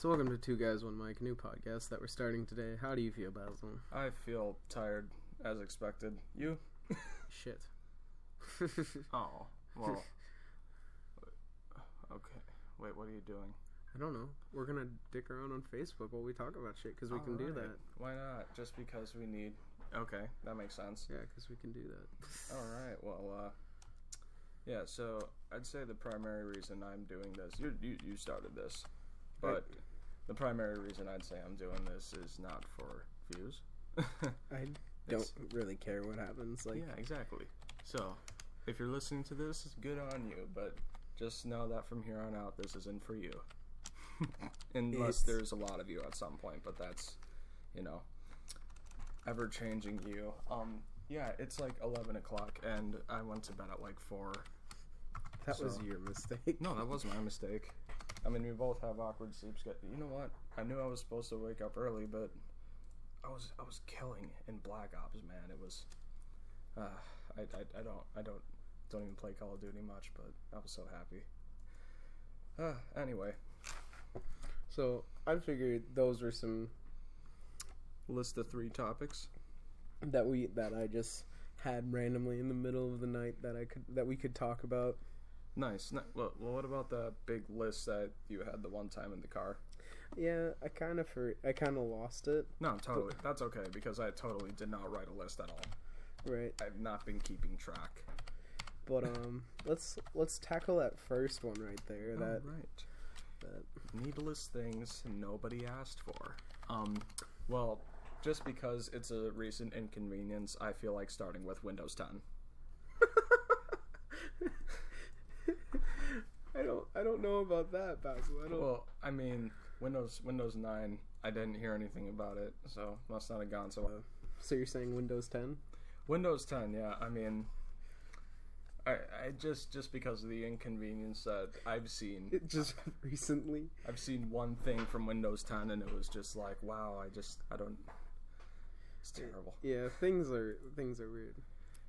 So welcome to 2guyz1mic, new podcast that we're starting today. How do you feel, Basil? I feel tired, as expected. You? Shit. Oh, well. Okay. Wait, what are you doing? I don't know. We're gonna dick around on Facebook while we talk about shit, because we can do that. Why not? Just because we need... Okay, that makes sense. Yeah, because we can do that. Alright, well, yeah, so I'd say the primary reason I'm doing this... You started this, but the primary reason I'd say I'm doing this is not for views. I don't really care what happens. Yeah, exactly. So, if you're listening to this, it's good on you, but just know that from here on out, this isn't for you. Unless there's a lot of you at some point, but that's, ever-changing you. Yeah, it's like 11 o'clock, and I went to bed at like 4. That was your mistake. No, that was my mistake. I mean, we both have awkward sleep schedules. You know what? I knew I was supposed to wake up early, but I was killing in Black Ops, man. It was, I don't even play Call of Duty much, but I was so happy. Anyway. So, I figured those were some... List of 3 topics that I just had randomly in the middle of the night that we could talk about. Nice. Well, what about that big list that you had the one time in the car? Yeah, I kind of lost it. No, totally. That's okay, because I totally did not write a list at all. Right. I've not been keeping track. But let's tackle that first one right there. That needless things nobody asked for. Well, just because it's a recent inconvenience, I feel like starting with Windows 10. I don't know about that, Basil. Well, I mean, Windows 9, I didn't hear anything about it, so must not have gone so well. So you're saying Windows 10? Windows 10, yeah. I mean, I just because of the inconvenience that I've seen just recently. I've seen one thing from Windows 10, and it was just like, wow. I don't. It's terrible. Yeah, things are weird.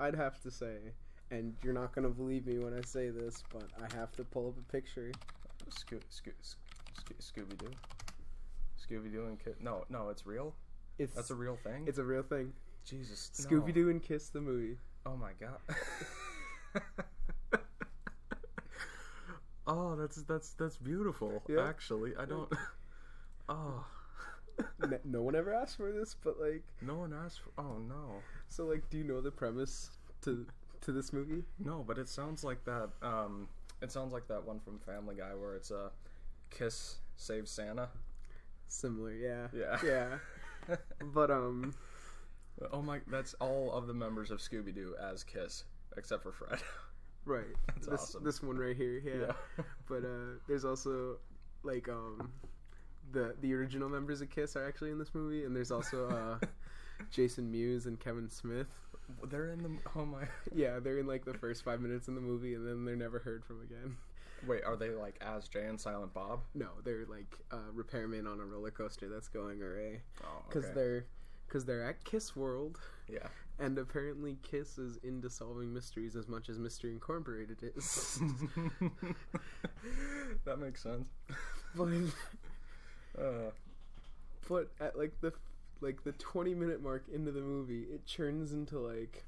I'd have to say, and you're not gonna believe me when I say this, but I have to pull up a picture. Scooby-Doo. Scooby-Doo and Kiss. No, it's real. That's a real thing. It's a real thing. Jesus. Scooby-Doo and Kiss the movie. Oh my god. Oh, that's beautiful. Yeah. Actually, I don't. Oh. No one ever asked for this, but like. No one asked for. Oh no. So like, do you know the premise to this movie? No, but it sounds like that. It sounds like that one from Family Guy where it's a Kiss saves Santa. Similar, yeah. Yeah. Yeah. But Oh my! That's all of the members of Scooby-Doo as Kiss, except for Fred. Right. That's awesome. This one right here, yeah. But there's also like the original members of Kiss are actually in this movie, and there's also Jason Mewes and Kevin Smith. They're in the Yeah, they're in like the first 5 minutes in the movie, and then they're never heard from again. Wait, are they like as Jay and Silent Bob? No, they're like repairmen on a roller coaster that's going array. Oh, okay. Because they're at Kiss World. Yeah. And apparently Kiss is into solving mysteries as much as Mystery Incorporated is. That makes sense. But at like the 20-minute mark into the movie, it turns into like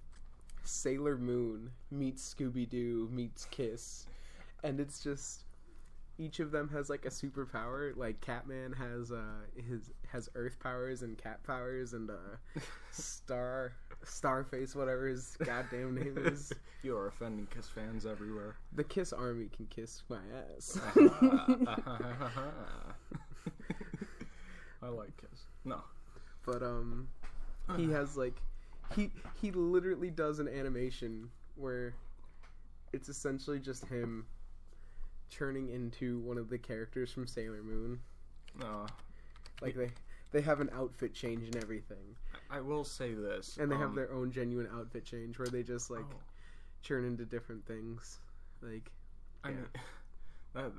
Sailor Moon meets Scooby-Doo meets Kiss. And it's just... Each of them has like a superpower. Like Catman has Earth powers and cat powers, and Starface, whatever his goddamn name is. You are offending Kiss fans everywhere. The Kiss Army can kiss my ass. I like Kiss. No, but he has like he literally does an animation where it's essentially just him turning into one of the characters from Sailor Moon. Like they have an outfit change and everything. I will say this. And they have their own genuine outfit change where they just like turn into different things. Like I mean, that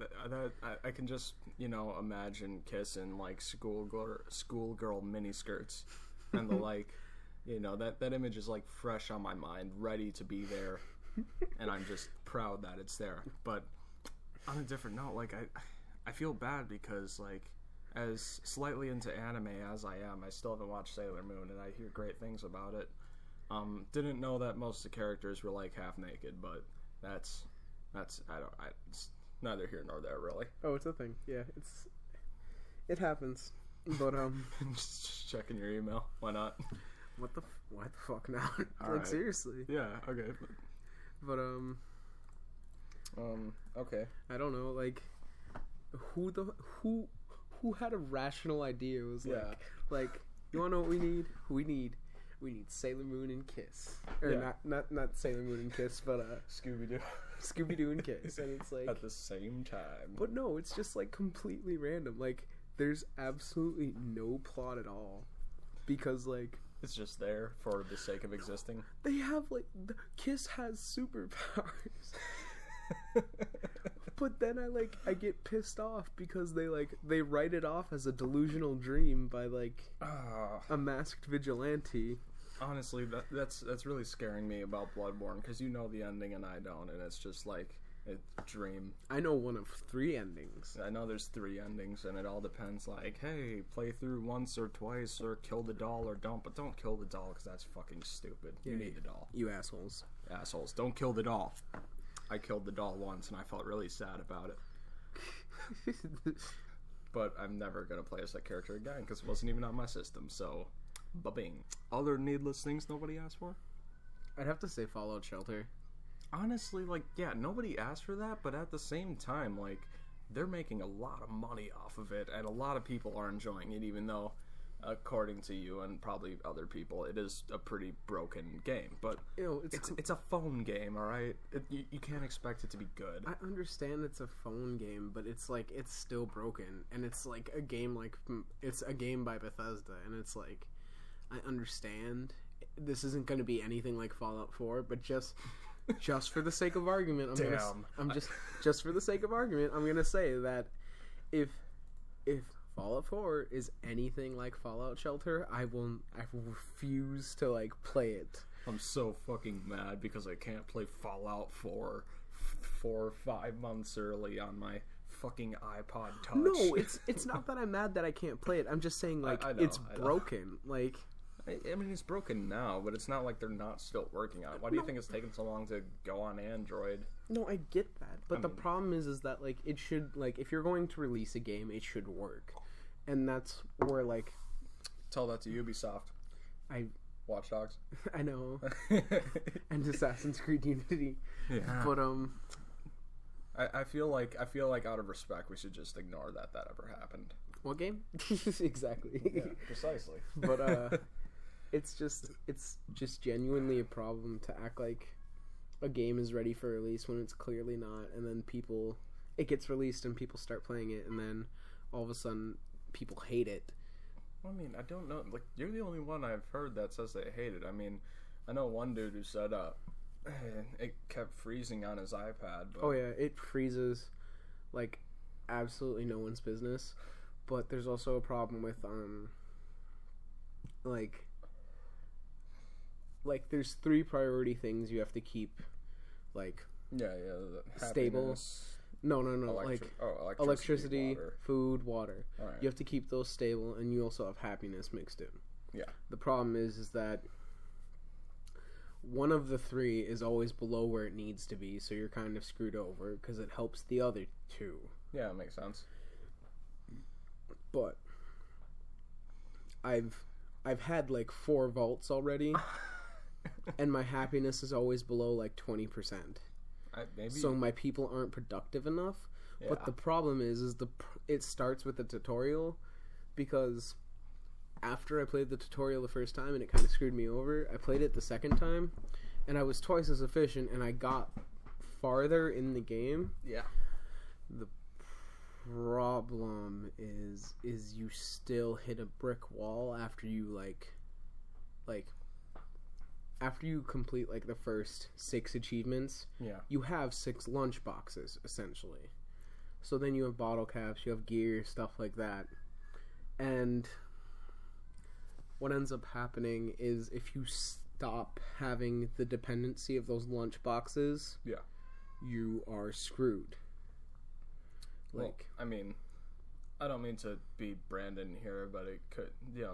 I can just, imagine Kiss in like schoolgirl miniskirts and the like, that image is like fresh on my mind, ready to be there. And I'm just proud that it's there. But on a different note, like I feel bad because like as slightly into anime as I am, I still haven't watched Sailor Moon, and I hear great things about it. Didn't know that most of the characters were like half naked, but that's it's neither here nor there really. Oh, it's a thing. Yeah, it happens. But just checking your email. Why not? Why the fuck not? All Like right. seriously. Yeah. Okay. But Okay. I don't know. Like, who had a rational idea? It was like, you wanna know what we need? We need Sailor Moon and Kiss, or Yeah. not Sailor Moon and Kiss, but Scooby Doo and Kiss, and it's like at the same time. But no, it's just like completely random. Like, there's absolutely no plot at all, because like It's just there for the sake of existing. they have like Kiss has superpowers. But then I get pissed off because they write it off as a delusional dream by like a masked vigilante. Honestly, that's really scaring me about Bloodborne, because you know the ending and I don't, and it's just like a dream. I know one of 3 endings. I know there's 3 endings, and it all depends. Like, hey, play through once or twice, or kill the doll, or don't. But don't kill the doll, because that's fucking stupid. Yeah, you need the doll. You assholes. Assholes. Don't kill the doll. I killed the doll once, and I felt really sad about it. But I'm never going to play as that character again, because it wasn't even on my system, so ba-bing. Other needless things nobody asked for? I'd have to say Fallout Shelter. Honestly, like, yeah, nobody asked for that, but at the same time, like, they're making a lot of money off of it, and a lot of people are enjoying it, even though, according to you and probably other people, it is a pretty broken game. But it's a phone game, alright? You can't expect it to be good. I understand it's a phone game, but it's like, it's still broken, and it's like a game it's a game by Bethesda, and it's like, I understand this isn't going to be anything like Fallout 4, but just for the sake of argument, just for the sake of argument, I'm gonna say that if Fallout 4 is anything like Fallout Shelter, I will refuse to like play it. I'm so fucking mad because I can't play Fallout 4 4 or 5 months early on my fucking iPod Touch. No, it's not that I'm mad that I can't play it. I'm just saying like I know, it's broken. Like. I mean, it's broken now, but it's not like they're not still working on it. Why do you think it's taking so long to go on Android? No, I get that, but the problem is that like it should, like, if you're going to release a game, it should work, and that's where like. Tell that to Ubisoft. Watch Dogs. I know, and Assassin's Creed Unity. Yeah. But I feel like out of respect, we should just ignore that ever happened. What game? Exactly. Yeah, precisely. But it's just genuinely a problem to act like a game is ready for release when it's clearly not, and then it gets released and people start playing it, and then all of a sudden people hate it. I mean, I don't know. Like, you're the only one I've heard that says they hate it. I mean, I know one dude who said it kept freezing on his iPad. But... Oh yeah, it freezes like absolutely no one's business. But there's also a problem with like there's 3 priority things you have to keep like stable. No, like electricity, water. food, water. Right. You have to keep those stable, and you also have happiness mixed in. Yeah. The problem is that one of the 3 is always below where it needs to be, so you're kind of screwed over because it helps the other 2. Yeah, it makes sense. But I've had like 4 vaults already, and my happiness is always below like 20%. So my people aren't productive enough. Yeah. But the problem is it starts with the tutorial, because after I played the tutorial the first time and it kind of screwed me over, I played it the second time, and I was twice as efficient, and I got farther in the game. Yeah. The problem is you still hit a brick wall after you like after you complete like the first 6 achievements. Yeah. You have 6 lunch boxes essentially. So then you have bottle caps, you have gear, stuff like that. And what ends up happening is if you stop having the dependency of those lunch boxes, yeah, you are screwed. Like, well, I mean, I don't mean to be Brandon here, but it could,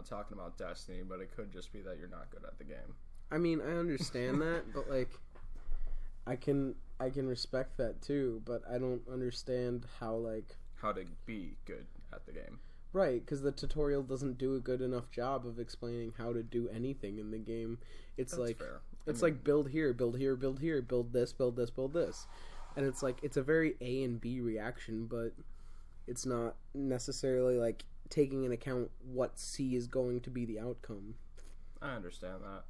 talking about Destiny, but it could just be that you're not good at the game. I mean, I understand that, but like, I can respect that too, but I don't understand how to be good at the game. Right, because the tutorial doesn't do a good enough job of explaining how to do anything in the game. It's That's fair. Like build here, build here, build here, build this, build this, build this. And it's like, it's a very A and B reaction, but it's not necessarily like taking into account what C is going to be the outcome. I understand that.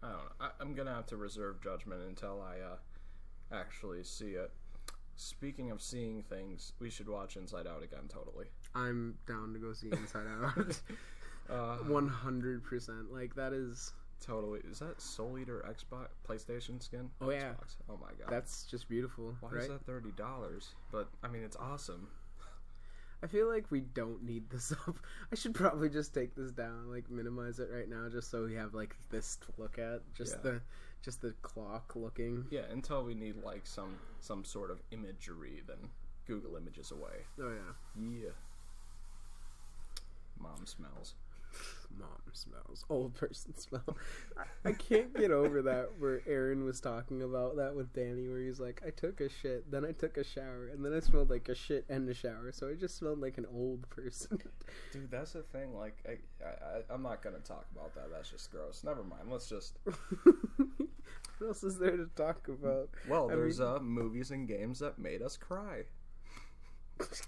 I don't know. I'm going to have to reserve judgment until I actually see it. Speaking of seeing things, we should watch Inside Out again, totally. I'm down to go see Inside Out. 100%. Like, that is... Totally. Is that Soul Eater Xbox PlayStation skin? Oh, yeah. Xbox. Oh, my God. That's just beautiful. Why right? is that $30? But, I mean, it's awesome. I feel like we don't need this up. I should probably just take this down, like, minimize it right now, just so we have, like, this to look at. Just the clock looking. Yeah, until we need, like, some sort of imagery, then Google Images away. Oh, yeah. Yeah. Mom smells. Mom smells. Old person smell. I can't get over that where Aaron was talking about that with Danny, where he's like, I took a shit, then I took a shower, and then I smelled like a shit and a shower, so I just smelled like an old person. Dude, that's the thing. Like, I'm not gonna talk about that. That's just gross. Never mind. Let's just... What else is there to talk about? Well, there's movies and games that made us cry.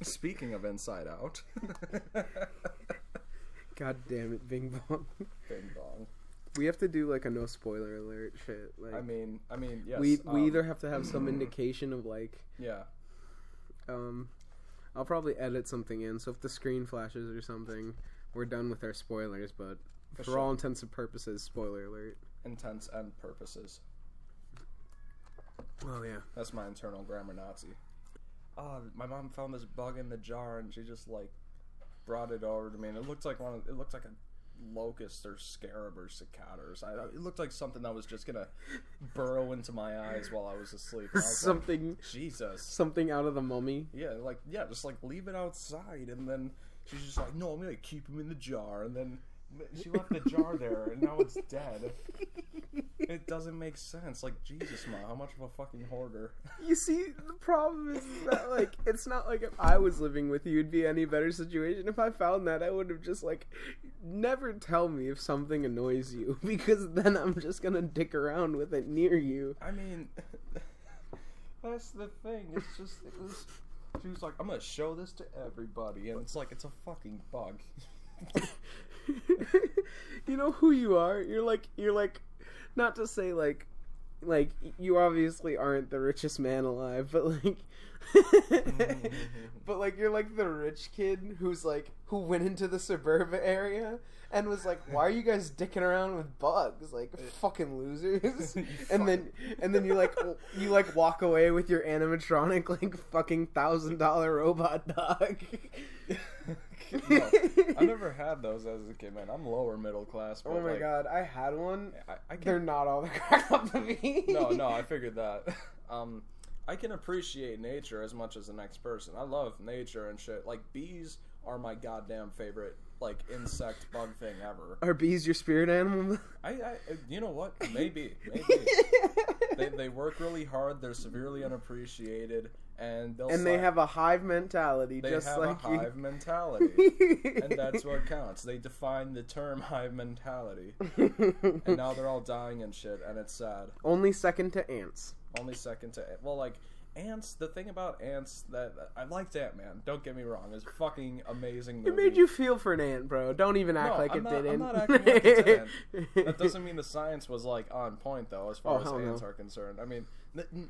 Speaking of Inside Out. God damn it, Bing Bong. Bing Bong. We have to do like a no spoiler alert shit. Like, I mean, yes. We either have to have some indication of like... Yeah. I'll probably edit something in, so if the screen flashes or something, we're done with our spoilers, but for all intents and purposes, spoiler alert. Intents and purposes. Oh, yeah. That's my internal grammar Nazi. My mom found this bug in the jar, and she just, like, brought it over to me, and it looked like a locust or scarab or cicada or something. It looked like something that was just gonna burrow into my eyes while I was asleep. I was something, like, Jesus, something out of the Mummy. Yeah, just like leave it outside, and then she's just like, no, I'm gonna keep him in the jar, and then she left the jar there, and now it's dead. It doesn't make sense. Like, Jesus, Ma, how much of a fucking hoarder? You see, the problem is that, like, it's not like if I was living with you, it'd be any better situation. If I found that, I would have just, like, never tell me if something annoys you, because then I'm just gonna dick around with it near you. I mean, that's the thing. It's just, she was like, I'm gonna show this to everybody, and it's like, it's a fucking bug. You know who you are? You're like, not to say like you obviously aren't the richest man alive, but like, but like you're like the rich kid who went into the suburban area and was like, why are you guys dicking around with bugs, like fucking losers? and then you like walk away with your animatronic like fucking $1,000 robot dog. No, I never had those as a kid, man. I'm lower middle class. But oh my like, God, I had one. I can... They're not all the crack up to me. No, I figured that. I can appreciate nature as much as the next person. I love nature and shit. Like, bees are my goddamn favorite, like, insect bug thing ever. Are bees your spirit animal? I you know what? Maybe. They work really hard. They're severely unappreciated. And they have a hive mentality, they just have like a hive mentality, and that's what counts. They define the term hive mentality, and now they're all dying and shit, and it's sad. Only second to ants. Well, like ants. The thing about ants that I liked Ant-Man. Don't get me wrong, it's fucking amazing movie. It made you feel for an ant, bro. Don't even act like it didn't. I'm not acting like it's an ant. That doesn't mean the science was like on point though, as far as ants are concerned. I mean.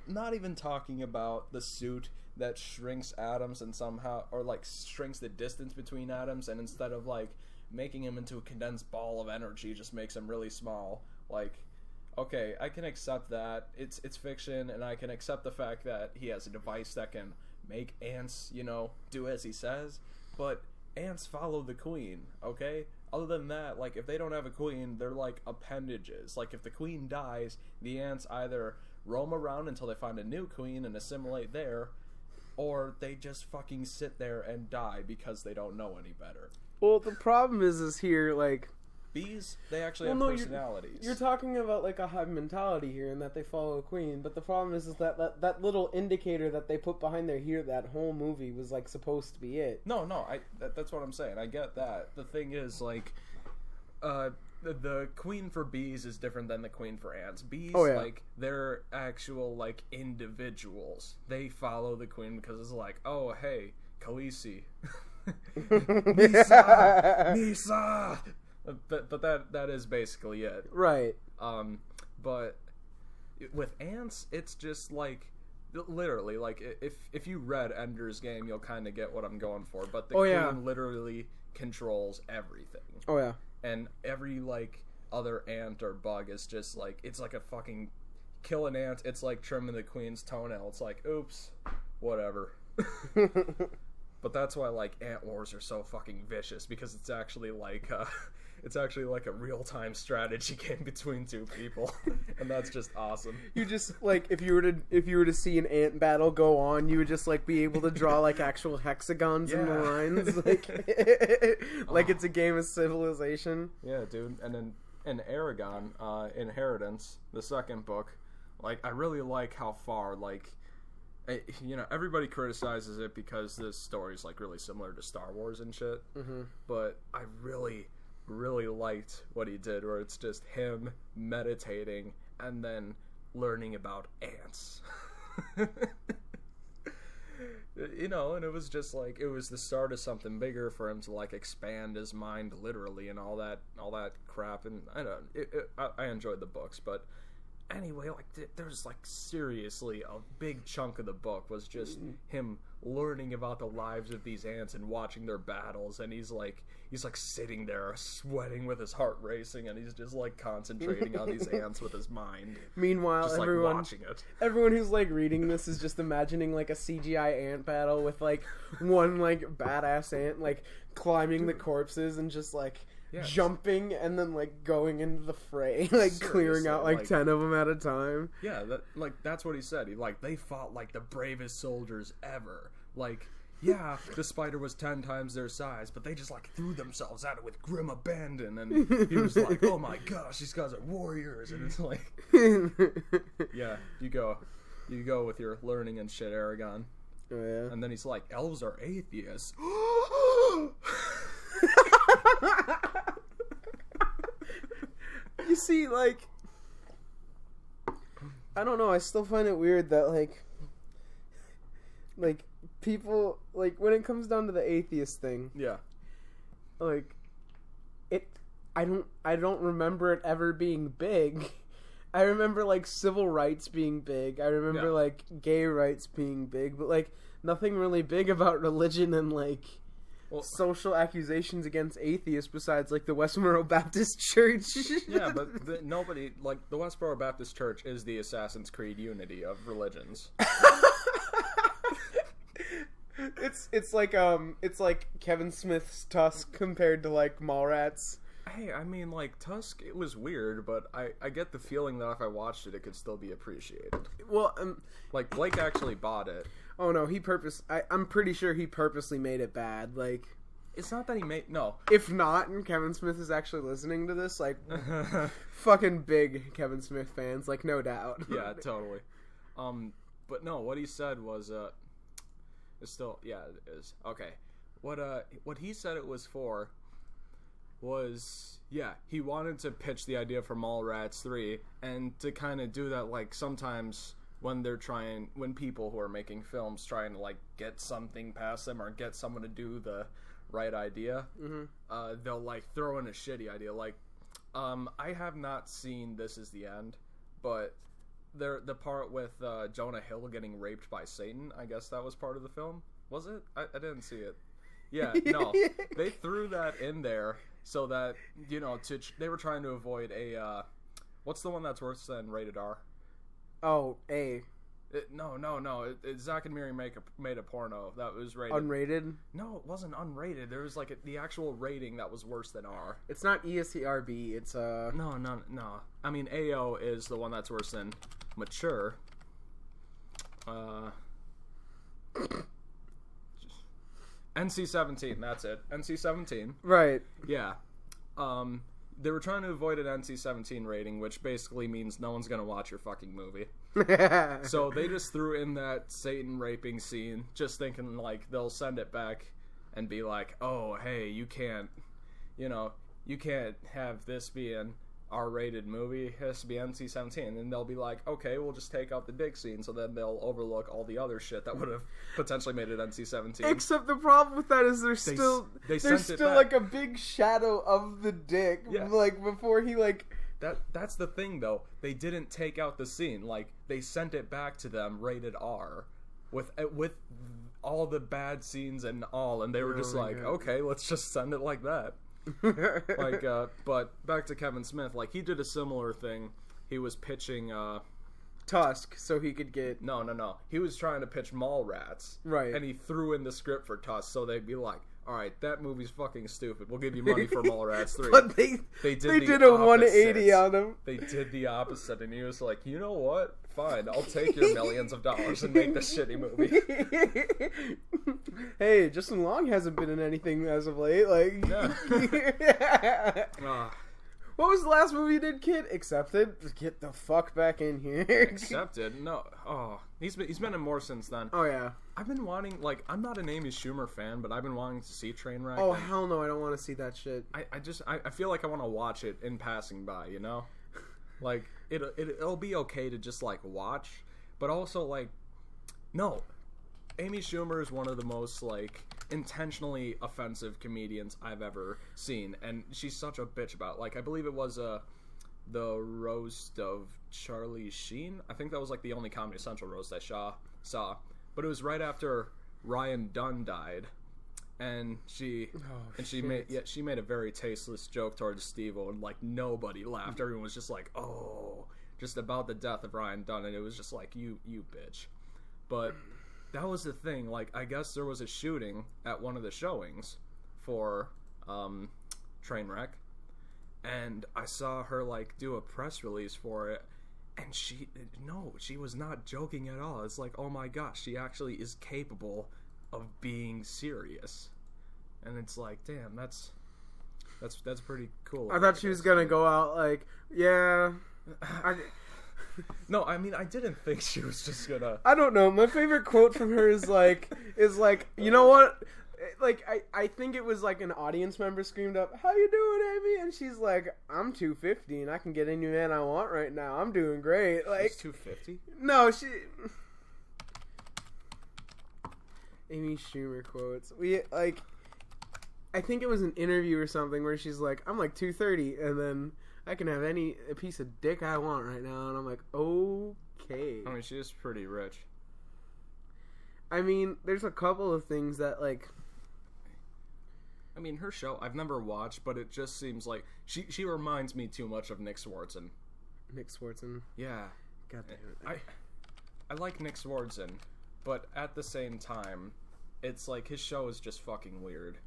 Not even talking about the suit that shrinks atoms and somehow, or like shrinks the distance between atoms, and instead of like making him into a condensed ball of energy, just makes him really small. Like, okay, I can accept that it's fiction, and I can accept the fact that he has a device that can make ants, do as he says. But ants follow the queen, okay? Other than that, like if they don't have a queen, they're like appendages. Like if the queen dies, the ants either roam around until they find a new queen and assimilate there, or they just fucking sit there and die because they don't know any better. Well, the problem is here, like... Bees, they actually have personalities. You're talking about, like, a hive mentality here and that they follow a queen, but the problem is that little indicator that they put behind their ear that whole movie was, like, supposed to be it. No, that's what I'm saying. I get that. The thing is, like, the queen for bees is different than the queen for ants. Bees, like, they're actual, like, individuals. They follow the queen because it's like, oh, hey, Khaleesi. Misa! But that is basically it. Right. But with ants, it's just like, literally, like, if you read Ender's Game, you'll kind of get what I'm going for. But the queen literally controls everything. Oh, yeah. And every, like, other ant or bug is just, like, it's like a fucking, kill an ant, it's like trimming the queen's toenail. It's like, oops, whatever. But that's why, like, ant wars are so fucking vicious, because it's actually like a real-time strategy game between two people, and that's just awesome. You just, like, if you were to see an ant battle go on, you would just, like, be able to draw, like, actual hexagons in the lines, like it's a game of Civilization. Yeah, dude. And then in Aragon, Inheritance, the second book, like, I really like how far, like, you know, everybody criticizes it because this story's, like, really similar to Star Wars and shit, but I really liked what he did, where it's just him meditating and then learning about ants. You know, and it was just like, it was the start of something bigger for him to, like, expand his mind literally and all that crap. And I enjoyed the books, but anyway, like, there's, like, seriously a big chunk of the book was just him learning about the lives of these ants and watching their battles, and he's like sitting there sweating with his heart racing, and he's just, like, concentrating on these ants with his mind. Meanwhile, just, like, watching it. Everyone who's, like, reading this is just imagining, like, a CGI ant battle with, like, one, like, badass ant, like, climbing the corpses and just, like, jumping and then, like, going into the fray, like, clearing out, like, 10 of them at a time. Yeah, that's what he said. They fought like the bravest soldiers ever. Like, yeah, the spider was 10 times their size, but they just, like, threw themselves at it with grim abandon, and he was like, oh my gosh, these guys are warriors, and it's like, yeah, you go with your learning and shit, Aragon. Oh, yeah? And then he's like, elves are atheists. You see, like, I don't know, I still find it weird that, like, people, like, when it comes down to the atheist thing, like, I don't remember it ever being big. I remember, like, civil rights being big. I remember, like, gay rights being big, but, like, nothing really big about religion and, like, social accusations against atheists besides, like, the Westboro Baptist Church. Yeah, but nobody, like, the Westboro Baptist Church is the Assassin's Creed unity of religions. It's like Kevin Smith's Tusk compared to, like, Mallrats. Hey, I mean, like, Tusk, it was weird, but I get the feeling that if I watched it, it could still be appreciated. Well, like, Blake actually bought it. Oh, no, I'm pretty sure he purposely made it bad, like... It's not that he made... No. If not, and Kevin Smith is actually listening to this, like, fucking big Kevin Smith fans, like, no doubt. Yeah, totally. But no, what he said was, it's still... Yeah, it is. Okay. What he said it was for was... Yeah, he wanted to pitch the idea for Mallrats 3, and to kind of do that, like, sometimes... when people who are making films trying to, like, get something past them or get someone to do the right idea, they'll, like, throw in a shitty idea. Like, I have not seen This Is the End, but the part with Jonah Hill getting raped by Satan, I guess that was part of the film. Was it? I didn't see it. Yeah, no. They threw that in there so that, you know, they were trying to avoid a, what's the one that's worse than Rated R? Oh, A. No. Zack and Miri made a porno that was rated. Unrated? No, it wasn't unrated. There was, like, the actual rating that was worse than R. It's not ESRB. It's, No. I mean, AO is the one that's worse than mature. NC-17, that's it. NC-17. Right. Yeah. They were trying to avoid an NC-17 rating, which basically means no one's gonna watch your fucking movie. So they just threw in that Satan raping scene, just thinking like they'll send it back and be like, oh, hey, you can't have this be an R-rated movie. It has to be NC-17. And they'll be like, okay, we'll just take out the dick scene, so then they'll overlook all the other shit that would have potentially made it NC-17. Except the problem with that is there's still like a big shadow of the dick, like before he like. That's the thing though. They didn't take out the scene. Like they sent it back to them rated R, with all the bad scenes and all, and they were just like, okay, let's just send it like that. Like, but back to Kevin Smith. Like he did a similar thing. He was pitching Tusk, so he could get... No. He was trying to pitch Mallrats. Right. And he threw in the script for Tusk, so they'd be like, alright, that movie's fucking stupid. We'll give you money for Mallrats 3. But they did a 180 on him. They did the opposite, and he was like, you know what? Fine, I'll take your millions of dollars and make this shitty movie. Hey, Justin Long hasn't been in anything as of late. Like, what was the last movie you did, kid? Accepted. Get the fuck back in here. Accepted? No. Oh, he's been in more since then. Oh yeah. I've been wanting, like, I'm not an Amy Schumer fan, but I've been wanting to see Trainwreck. Oh hell no, I don't want to see that shit. I feel like I want to watch it in passing by, you know? Like, it'll be okay to just, like, watch, but also, like, no. Amy Schumer is one of the most, like, intentionally offensive comedians I've ever seen, and she's such a bitch about it. Like, I believe it was, the roast of Charlie Sheen. I think that was, like, the only Comedy Central roast I saw, but it was right after Ryan Dunn died. And she made a very tasteless joke towards Steve-O, and like nobody laughed. Everyone was just like, "Oh," just about the death of Ryan Dunn, and it was just like, "You bitch." But that was the thing. Like, I guess there was a shooting at one of the showings for Trainwreck, and I saw her like do a press release for it, and she was not joking at all. It's like, oh my gosh, she actually is capable of being serious. And it's like, damn, that's pretty cool. I thought she was gonna go out like, yeah. No, I mean, I didn't think she was just gonna. I don't know. My favorite quote from her is like, you know what? Like, I think it was like an audience member screamed up, "How you doing, Amy?" And she's like, "I'm 250 and I can get any man I want right now. I'm doing great." Like, she's 250? No, she. Amy Schumer quotes. I think it was an interview or something where she's like, "I'm like 230 and then I can have a piece of dick I want right now." And I'm like, okay. I mean, she is pretty rich. I mean, there's a couple of things that, like... I mean, her show, I've never watched, but it just seems like... She reminds me too much of Nick Swardson. Nick Swardson? Yeah. God damn it. I like Nick Swardson, but at the same time, it's like his show is just fucking weird.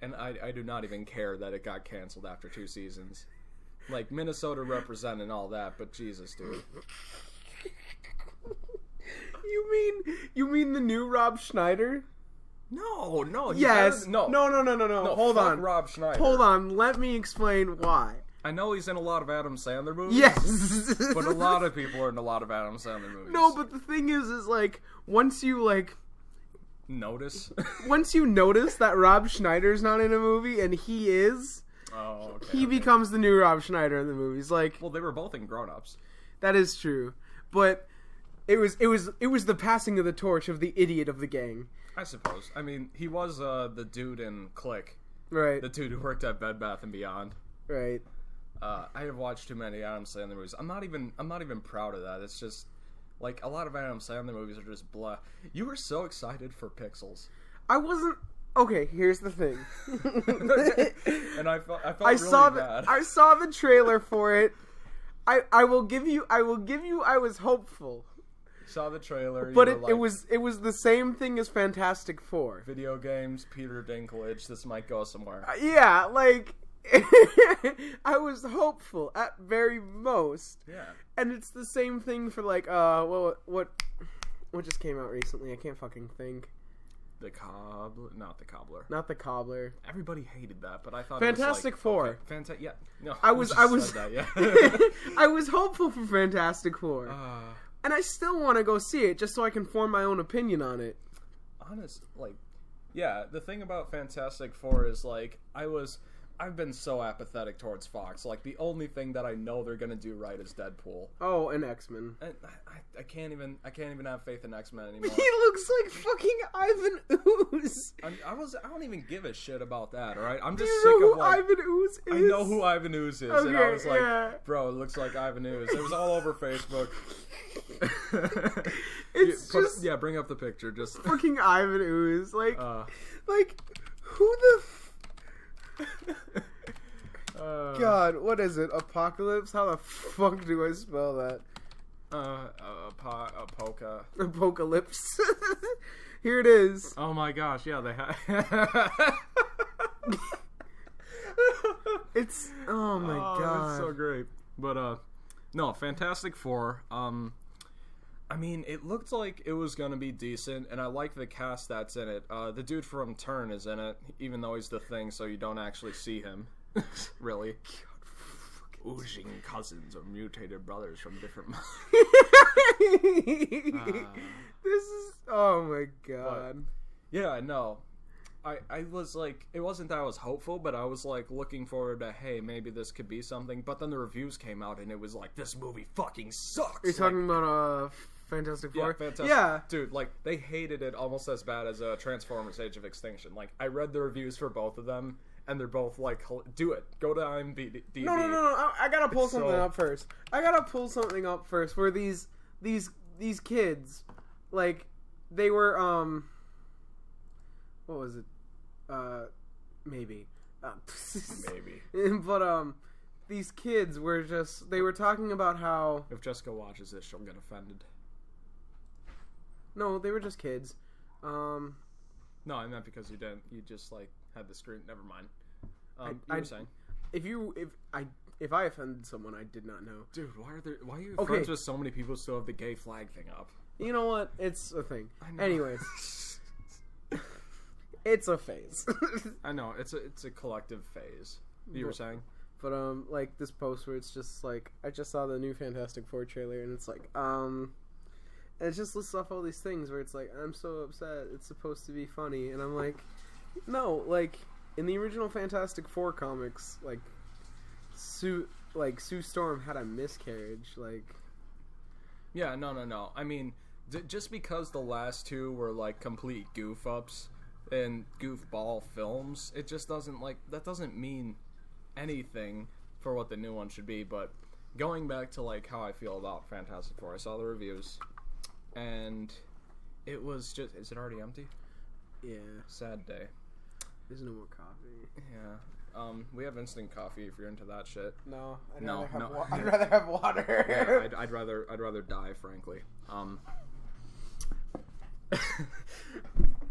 And I do not even care that it got canceled after 2 seasons. Like, Minnesota represent and all that, but Jesus, dude. You mean the new Rob Schneider? No. Yes. No. Hold on. Rob Schneider. Hold on. Let me explain why. I know he's in a lot of Adam Sandler movies. Yes. But a lot of people are in a lot of Adam Sandler movies. No, but the thing is like, once you, like... Notice? Once you notice that Rob Schneider's not in a movie, and he is... Oh, okay. He becomes the new Rob Schneider in the movies. Like... Well, they were both in Grown Ups. That is true. But... It was the passing of the torch of the idiot of the gang. I suppose. I mean, he was the dude in Click. Right. The dude who worked at Bed Bath & Beyond. Right. I have watched too many Adam Sandler movies. I'm not even proud of that. It's just like a lot of Adam Sandler movies are just blah. You were so excited for Pixels. I wasn't. Okay, here's the thing. And I felt really bad. I saw the trailer for it. I will give you I was hopeful. Saw the trailer, but it was the same thing as Fantastic Four. Video games, Peter Dinklage. This might go somewhere. Yeah, like I was hopeful at very most. Yeah, and it's the same thing for like what just came out recently? I can't fucking think. The cobbler, not the cobbler. Not the cobbler. Everybody hated that, but I thought Fantastic it was Four. Okay, yeah. No, I was that, yeah. I was hopeful for Fantastic Four. And I still want to go see it just so I can form my own opinion on it. Yeah, the thing about Fantastic Four is, like, I've been so apathetic towards Fox. Like, the only thing that I know they're gonna do right is Deadpool. Oh, and X-Men. I can't even have faith in X-Men anymore. He looks like fucking Ivan Ooze. I don't even give a shit about that, alright? I'm just sick of, like... Ivan Ooze is? I know who Ivan Ooze is, okay, and I was like, yeah. bro, it looks like Ivan Ooze. It was all over Facebook. It's bring up the picture, just... fucking Ivan Ooze. Like, who the... God, what is it? Apocalypse? How the fuck do I spell that? Polka. Apocalypse. Here it is. Oh my gosh, yeah, they have. It's oh my god, it's so great. But no, Fantastic Four. I mean, it looked like it was gonna be decent, and I like the cast that's in it. The dude from Turn is in it, even though he's the Thing, so you don't actually see him. Really. Oozing cousins or mutated brothers from different minds. This is oh my god. But, yeah, no. I was like, it wasn't that I was hopeful, but I was like looking forward to, hey, maybe this could be something. But then the reviews came out and it was like, this movie fucking sucks. Are you talking about Fantastic Four? Yeah, Fantastic. Yeah, dude, like they hated it almost as bad as Transformers: Age of Extinction. Like I read the reviews for both of them, and they're both like, do it. Go to IMDb. No. I gotta pull something up first. Where these kids, like, they were what was it? Maybe. Maybe. But these kids were they were talking about how if Jessica watches this, she'll get offended. No, they were just kids. No, I meant because you didn't. You just like had the screen. Never mind. You were saying if I offended someone, I did not know. Dude, why are you friends with so many people who still have the gay flag thing up? You know what? It's a thing. I know. Anyways, it's a phase. I know it's a collective phase. You were saying, but like this post where it's just like I just saw the new Fantastic Four trailer and it's like and it just lists off all these things where it's like I'm so upset. It's supposed to be funny, and I'm like, no, like in the original Fantastic Four comics, like Sue Storm had a miscarriage, like. Yeah, no. I mean, just because the last two were like complete goof ups and goofball films, it just doesn't that doesn't mean anything for what the new one should be. But going back to like how I feel about Fantastic Four, I saw the reviews, and it was just. Is it already empty? Yeah. Sad day. There's no more coffee. Yeah. We have instant coffee if you're into that shit. No, I'd rather have water. Yeah, I'd rather die, frankly.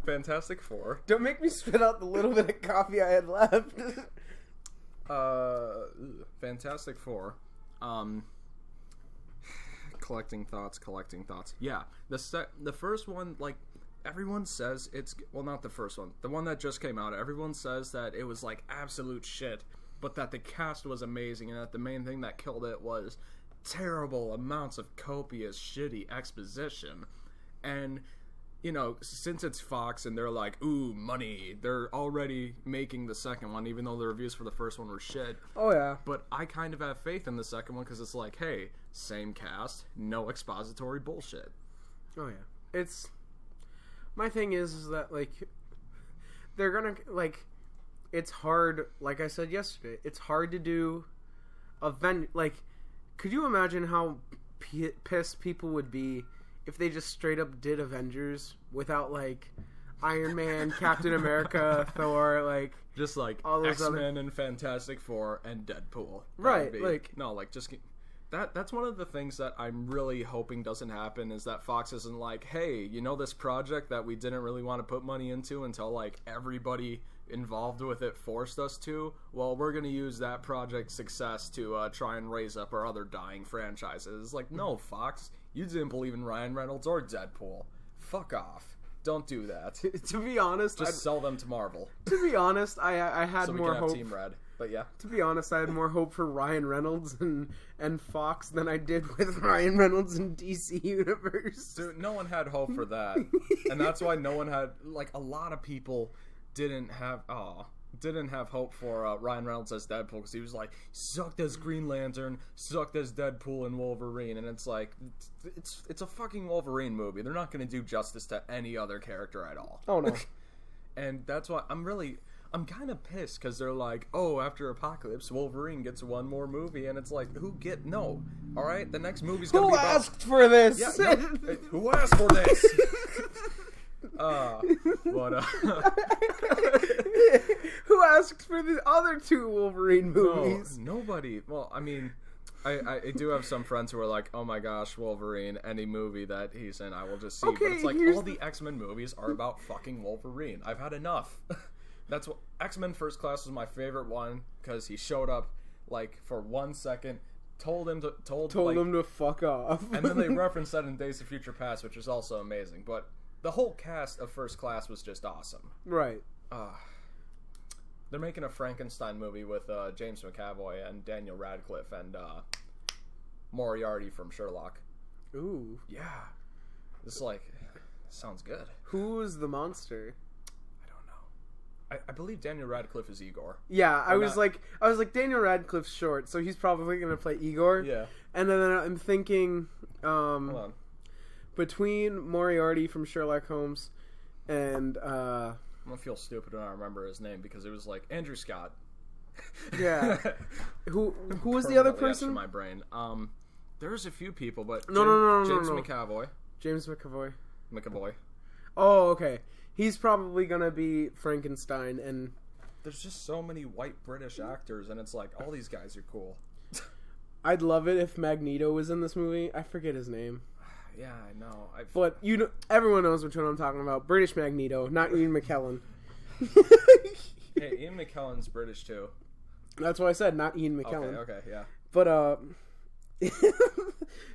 Fantastic Four. Don't make me spit out the little bit of coffee I had left. Fantastic Four. Collecting thoughts. Yeah, the first one, like, everyone says it's... Well, not the first one. The one that just came out. Everyone says that it was, like, absolute shit, but that the cast was amazing, and that the main thing that killed it was terrible amounts of copious, shitty exposition. And, you know, since it's Fox and they're like, ooh, money, they're already making the second one, even though the reviews for the first one were shit. Oh, yeah. But I kind of have faith in the second one, because it's like, hey, same cast, no expository bullshit. Oh, yeah. It's... My thing is that, like, they're gonna, like, it's hard, like I said yesterday, it's hard to do like, could you imagine how pissed people would be if they just straight up did Avengers without, like, Iron Man, Captain America, Thor, like... Just, like, all those X-Men and Fantastic Four and Deadpool. Right, like... No, like, just... That's one of the things that I'm really hoping doesn't happen, is that Fox isn't like, hey, you know this project that we didn't really want to put money into until, like, everybody involved with it forced us to? Well, we're going to use that project's success to try and raise up our other dying franchises. It's like, no, Fox, you didn't believe in Ryan Reynolds or Deadpool. Fuck off. Don't do that. To be honest, Just sell them to Marvel. To be honest, I had So we more can have hope. Team Red. But yeah. To be honest, I had more hope for Ryan Reynolds and Fox than I did with Ryan Reynolds in DC Universe. Dude, no one had hope for that. And that's why no one had, like, a lot of people didn't have hope for Ryan Reynolds as Deadpool, because he was like, sucked as Green Lantern, sucked as Deadpool and Wolverine, and it's like, it's a fucking Wolverine movie. They're not going to do justice to any other character at all. Oh, no. And that's why I'm kind of pissed, because they're like, oh, after Apocalypse, Wolverine gets one more movie, and it's like, no. All right, the next movie's going to be about... Who asked for this? Yeah, no, who asked for this? Who asked for the other two Wolverine movies? No, nobody. Well, I mean, I do have some friends who are like, oh my gosh, Wolverine, any movie that he's in, I will just see. Okay, but it's like, all the X-Men movies are about fucking Wolverine. I've had enough. That's what X-Men First Class was my favorite one, because he showed up, like, for 1 second, told him to fuck off. And then they referenced that in Days of Future Past, which is also amazing. But the whole cast of First Class was just awesome. Right. They're making a Frankenstein movie with James McAvoy and Daniel Radcliffe and Moriarty from Sherlock. Ooh. Yeah. It's like, sounds good. Who is the monster? I don't know. I believe Daniel Radcliffe is Igor. Yeah, I was like Daniel Radcliffe's short, so he's probably gonna play Igor. Yeah. And then I'm thinking, Hold on. between Moriarty from Sherlock Holmes and I'm gonna feel stupid when I remember his name, because it was like Andrew Scott. Yeah. Who was the other person? In my brain. There's a few people, but No. James McAvoy. James McAvoy. McAvoy. Oh, okay. He's probably gonna be Frankenstein, and There's just so many white British actors, and it's like, all these guys are cool. I'd love it if Magneto was in this movie. I forget his name. Yeah, I know. But everyone knows which one I'm talking about. British Magneto, not Ian McKellen. Hey, Ian McKellen's British too. That's what I said, not Ian McKellen. Okay, yeah. But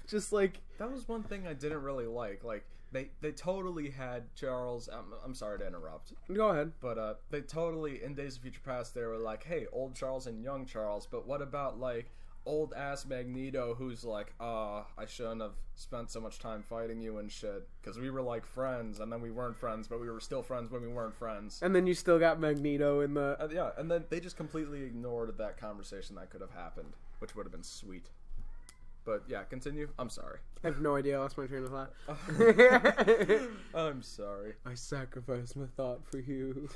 just like, that was one thing I didn't really like. Like, they totally had Charles. I'm sorry to interrupt. Go ahead. But they totally, in Days of Future Past, they were like, hey, old Charles and young Charles. But what about, like, old ass Magneto, who's like, I shouldn't have spent so much time fighting you and shit, because we were like friends, and then we weren't friends, but we were still friends when we weren't friends. And then you still got Magneto in the yeah, and then they just completely ignored that conversation that could have happened, which would have been sweet. But yeah, continue. I'm sorry. I have no idea. I lost my train of thought. I'm sorry. I sacrificed my thought for you.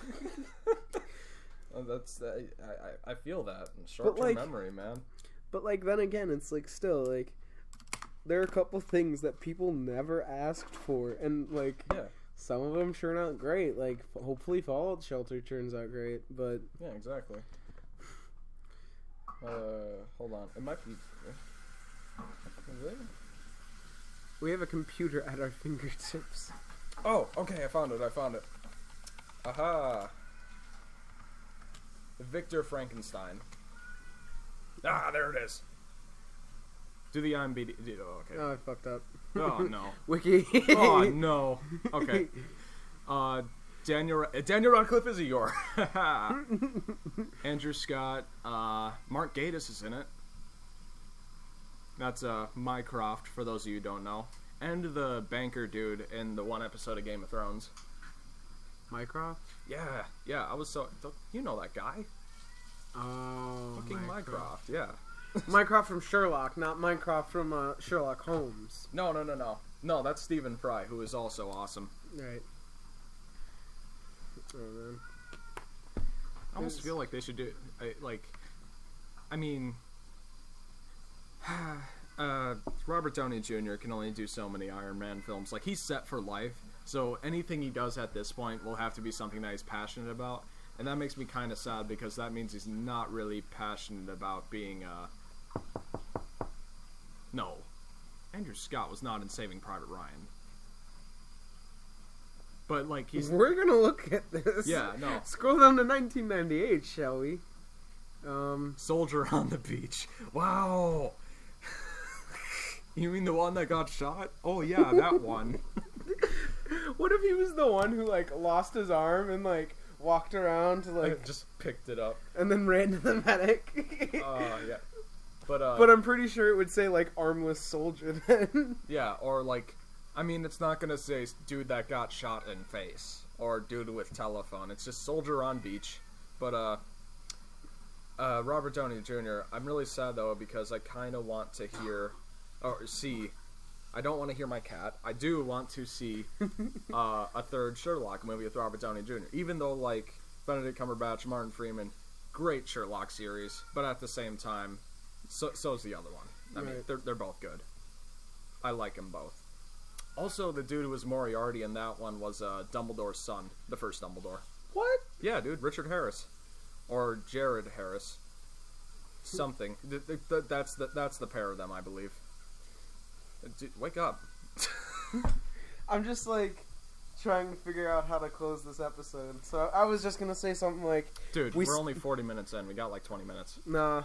That's I feel that. Short-term memory, man. But, like, then again, it's, like, still, like, there are a couple things that people never asked for, and, like, yeah, some of them turn out great. Like, hopefully Fallout Shelter turns out great, but... Yeah, exactly. Hold on. It might be... Is it? We have a computer at our fingertips. Oh, okay, I found it. Aha! Victor Frankenstein. Ah, there it is. Do the IMDb. Oh, okay. Oh, I fucked up. Oh, no. Wiki. Oh, no. Okay. Daniel Radcliffe is Eeyore. Andrew Scott. Mark Gatiss is in it. That's Mycroft, for those of you who don't know. And the banker dude in the one episode of Game of Thrones. Mycroft? Yeah. I was so... You know that guy. Oh, fucking Mycroft, yeah. Mycroft from Sherlock, not Mycroft from Sherlock Holmes. No. No, that's Stephen Fry, who is also awesome. Right. Oh, man. I almost feel like they should do... Robert Downey Jr. can only do so many Iron Man films. Like, he's set for life, so anything he does at this point will have to be something that he's passionate about. And that makes me kind of sad, because that means he's not really passionate about being, No. Andrew Scott was not in Saving Private Ryan. But, like, he's... We're gonna look at this. Yeah, no. Scroll down to 1998, shall we? Soldier on the Beach. Wow! You mean the one that got shot? Oh, yeah, that one. What if he was the one who like lost his arm and like walked around to like just picked it up and then ran to the medic? Yeah. But I'm pretty sure it would say like armless soldier then. Yeah, or like, I mean, it's not gonna say dude that got shot in face or dude with telephone. It's just soldier on beach. But Robert Downey Jr. I'm really sad though because I kind of want to hear or see. I don't want to hear my cat. I do want to see a third Sherlock movie with Robert Downey Jr. Even though like Benedict Cumberbatch, Martin Freeman, great Sherlock series, but at the same time, so's the other one. I mean, they're both good. I like them both. Also, the dude who was Moriarty in that one was Dumbledore's son, the first Dumbledore. What? Yeah, dude, Richard Harris, or Jared Harris, something. That's the pair of them, I believe. Dude, wake up. I'm just like trying to figure out how to close this episode. So I was just gonna say something like, dude, we're only 40 minutes in. We got like 20 minutes. Nah.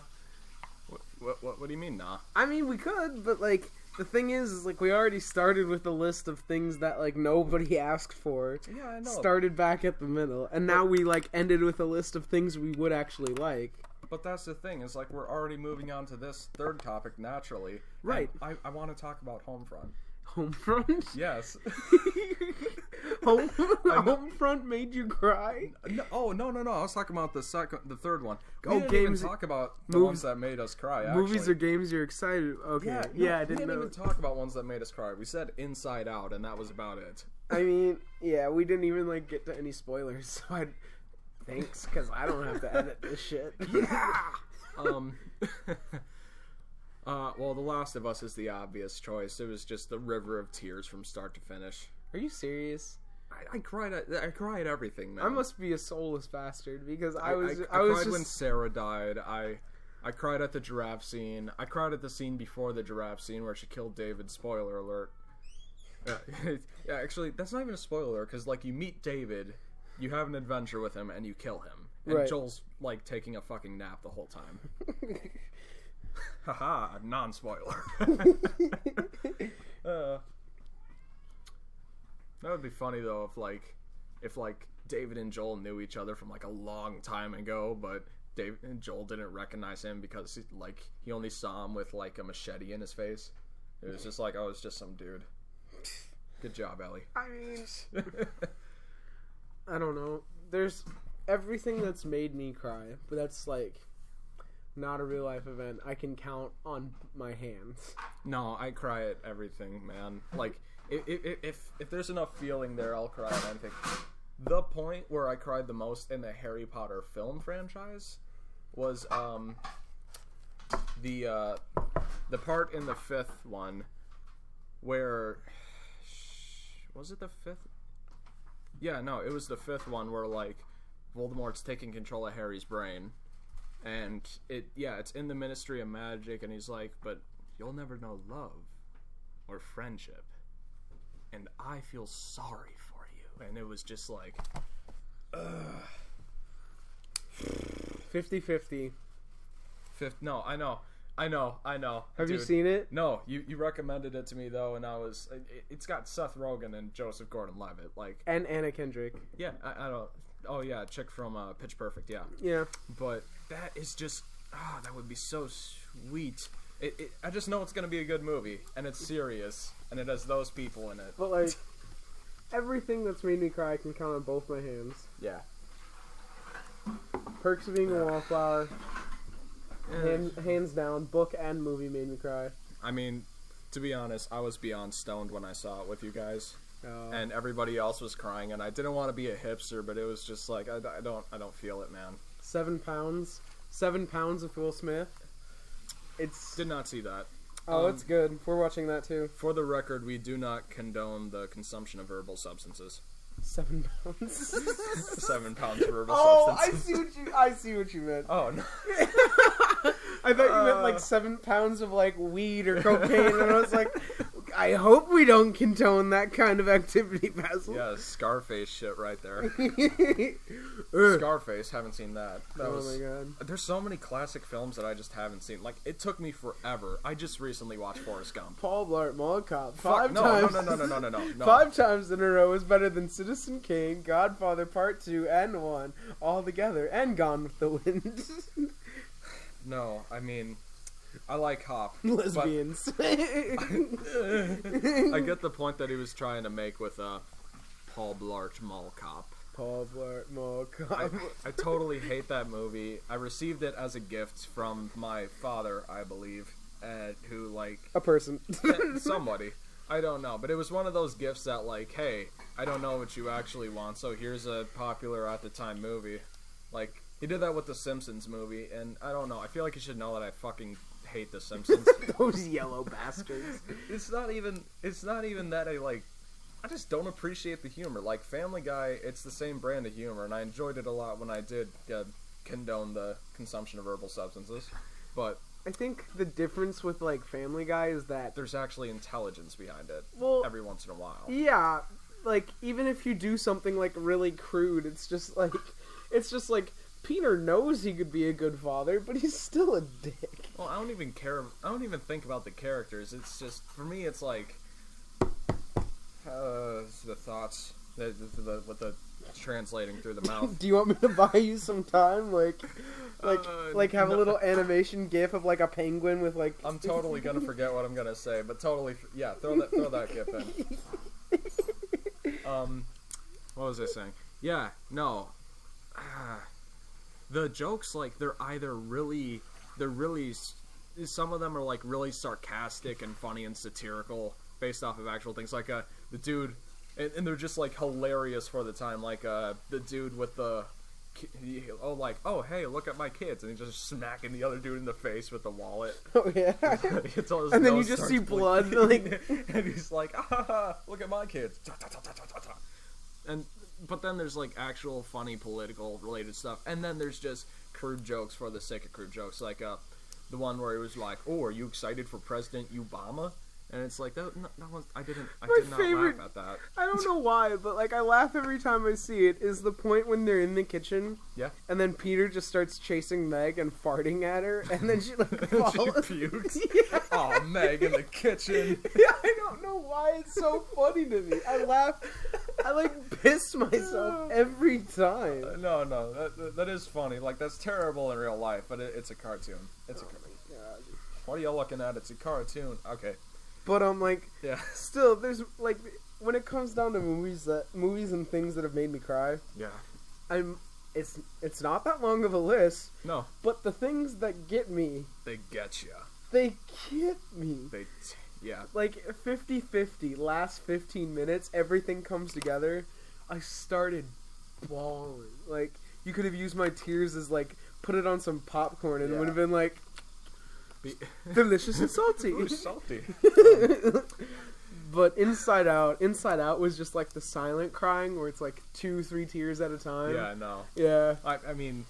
What do you mean, nah? I mean, we could, but like the thing is like we already started with a list of things that like nobody asked for. Yeah, I know. Started back at the middle, and now we like ended with a list of things we would actually like. But that's the thing, is like we're already moving on to this third topic naturally. Right. I want to talk about Homefront. Homefront? Yes. Homefront made you cry? No, no. I was talking about the third one. We didn't even talk about the ones that made us cry. Actually. Movies or games you're excited. Okay. Yeah, I didn't know. We didn't even talk about ones that made us cry. We said Inside Out, and that was about it. I mean, yeah, we didn't even like get to any spoilers. So thanks, because I don't have to edit this shit. Yeah. Well, The Last of Us is the obvious choice. It was just the river of tears from start to finish. Are you serious? I cried at everything, man. I must be a soulless bastard because I cried when Sarah died. I cried at the giraffe scene. I cried at the scene before the giraffe scene where she killed David. Spoiler alert. Yeah, actually, that's not even a spoiler because like you meet David, you have an adventure with him, and you kill him. And Joel's like taking a fucking nap the whole time. Haha, non-spoiler. That would be funny though if David and Joel knew each other from like a long time ago, but David and Joel didn't recognize him because he only saw him with like a machete in his face. It was just like, oh, it's just some dude. Good job, Ellie. I mean, I don't know. There's everything that's made me cry, but that's like not a real life event. I can count on my hands. No, I cry at everything, man. Like if there's enough feeling there, I'll cry at anything. The point where I cried the most in the Harry Potter film franchise was the part in the fifth one where was it the fifth? Yeah, no, it was the fifth one where like Voldemort's taking control of Harry's brain. And it's in the Ministry of Magic, and he's like, but you'll never know love or friendship, and I feel sorry for you. And it was just like, 50-50. No, I know. Have Dude, you seen it? No, you recommended it to me though, and it's got Seth Rogen and Joseph Gordon-Levitt, like, and Anna Kendrick. Yeah, I don't. Oh yeah, chick from Pitch Perfect. Yeah. Yeah. But that is just that would be so sweet. I just know it's gonna be a good movie, and it's serious, and it has those people in it. But like everything that's made me cry, I can count on both my hands. Yeah. Perks of Being a Wallflower. Hands down, book and movie made me cry. I mean, to be honest, I was beyond stoned when I saw it with you guys. And everybody else was crying, and I didn't want to be a hipster, but it was just like I don't feel it, man. 7 pounds with Will Smith. Did not see that. Oh, it's good. We're watching that too. For the record, we do not condone the consumption of herbal substances. 7 pounds. 7 pounds of herbal substances. I see what you meant. Oh no. I thought you meant like 7 pounds of like weed or cocaine, and I was like, I hope we don't condone that kind of activity, Basil. Yeah, Scarface shit right there. Scarface, haven't seen that. My god. There's so many classic films that I just haven't seen. Like, it took me forever. I just recently watched Forrest Gump. Paul Blart Mall Cop. No. 5 times in a row is better than Citizen Kane, Godfather Part 2, and 1, all together, and Gone with the Wind. No, I mean, I like Hop. Lesbians. I get the point that he was trying to make with Paul Blart Mall Cop. Paul Blart Mall Cop. I totally hate that movie. I received it as a gift from my father, I believe, who, like... A person. Somebody. I don't know. But it was one of those gifts that, like, hey, I don't know what you actually want, so here's a popular at the time movie. Like, he did that with the Simpsons movie, and I don't know. I feel like you should know that I fucking hate the Simpsons. Those yellow bastards. It's not even that I just don't appreciate the humor. Like, Family Guy, it's the same brand of humor, and I enjoyed it a lot when I did condone the consumption of herbal substances. But I think the difference with, like, Family Guy is that there's actually intelligence behind it every once in a while. Yeah, like, even if you do something, like, really crude, it's just like, Peter knows he could be a good father, but he's still a dick. Well, I don't even care. I don't even think about the characters. It's just, for me, it's like, the thoughts, with the translating through the mouth. Do you want me to buy you some time? Like have a little animation gif of, like, a penguin with, like... I'm totally gonna forget what I'm gonna say, but totally, yeah, throw that gif in. What was I saying? Yeah, no. The jokes, like, some of them are, like, really sarcastic and funny and satirical based off of actual things. Like, the dude, and they're just, like, hilarious for the time. Like, the dude with the, oh, hey, look at my kids. And he's just smacking the other dude in the face with the wallet. Oh, yeah. And then you just see blood. Like... and he's like, look at my kids. But then there's, like, actual funny political related stuff, and then there's just crude jokes for the sake of crude jokes, like the one where he was like, "Oh, are you excited for President Obama?" And it's like that one. I did not laugh at that. I don't know why, but, like, I laugh every time I see it. Is the point when they're in the kitchen, yeah, and then Peter just starts chasing Meg and farting at her, and then she, like, falls. She pukes. Yeah. Oh, Meg in the kitchen. Yeah, I don't know why it's so funny to me. I laugh. I, like, piss myself every time. No, that is funny. Like, that's terrible in real life, but it's a cartoon. It's a cartoon. God. What are you looking at? It's a cartoon. Okay. But like, yeah. Still, there's, like, when it comes down to movies and things that have made me cry. Yeah. It's not that long of a list. No. But the things that get me. They get you. They get me. Yeah. Like, 50-50, last 15 minutes, everything comes together. I started bawling. Like, you could have used my tears as, like, put it on some popcorn and it would have been, like, delicious and salty. Ooh, salty. But Inside Out was just, like, the silent crying where it's, like, 2-3 tears at a time. Yeah, no. Yeah. I mean,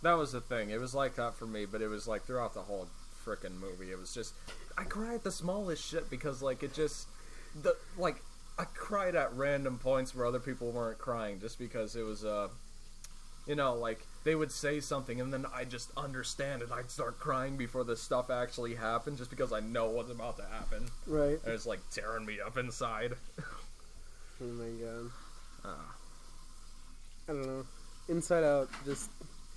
that was the thing. It was like that for me, but it was, like, throughout the whole frickin' movie. It was just... I cry at the smallest shit because, like, it just... I cried at random points where other people weren't crying just because it was, like, they would say something and then I'd just understand and I'd start crying before the stuff actually happened just because I know what's about to happen. Right. And it's, like, tearing me up inside. Oh my god. I don't know. Inside Out, just...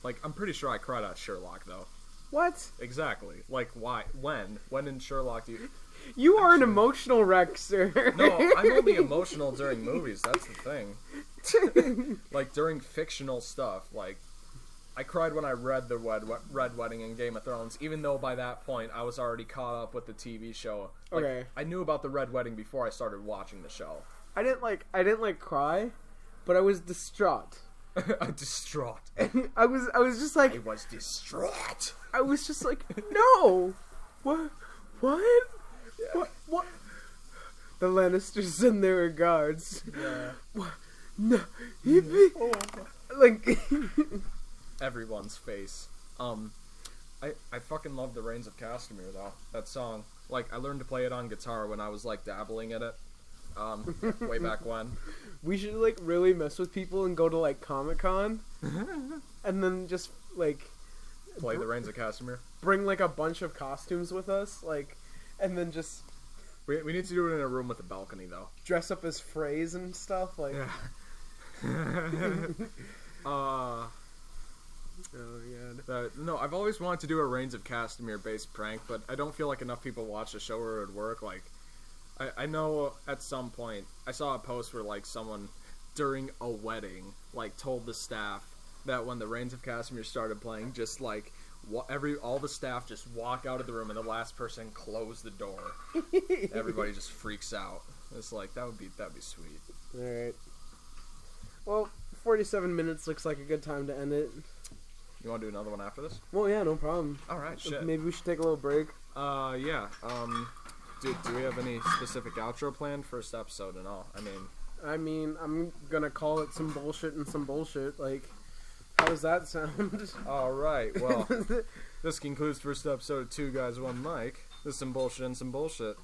Like, I'm pretty sure I cried at Sherlock, though. What? Exactly. Like, why? When in Sherlock do you... You are an emotional wreck, sir. No, I'm only emotional during movies, that's the thing. Like, during fictional stuff, like, I cried when I read the Red Wedding in Game of Thrones, even though by that point I was already caught up with the TV show. Like, okay. I knew about the Red Wedding before I started watching the show. I didn't cry, but I was distraught. Distraught. And I was just like... I was distraught. I was just like, no! What? Yeah. What? The Lannisters send their regards. Yeah. What? No. Like... Everyone's face. I fucking love The Reigns of Castamere, though. That song. Like, I learned to play it on guitar when I was, like, dabbling in it. Way back when. We should, like, really mess with people and go to, like, Comic-Con. And then just, like... Play the Reigns of Castamere. Bring, like, a bunch of costumes with us, like... And then just... We need to do it in a room with a balcony, though. Dress up as Phrase and stuff, like... Yeah. Oh, yeah. No, I've always wanted to do a Reigns of Castamere based prank, but I don't feel like enough people watch the show or it would work. Like, I know at some point, I saw a post where, like, someone during a wedding, like, told the staff that when the Reigns of Castamere started playing, just, like, all the staff just walk out of the room and the last person close the door. Everybody just freaks out. It's like, that'd be sweet. Alright. Well, 47 minutes looks like a good time to end it. You want to do another one after this? Well, yeah, no problem. Alright, shit. Maybe we should take a little break. Yeah. Do we have any specific outro planned for this episode and all? I mean, I'm gonna call it some bullshit and some bullshit. Like, how does that sound? Alright, well, this concludes first episode of 2 Guys 1 Mic. This is some bullshit and some bullshit.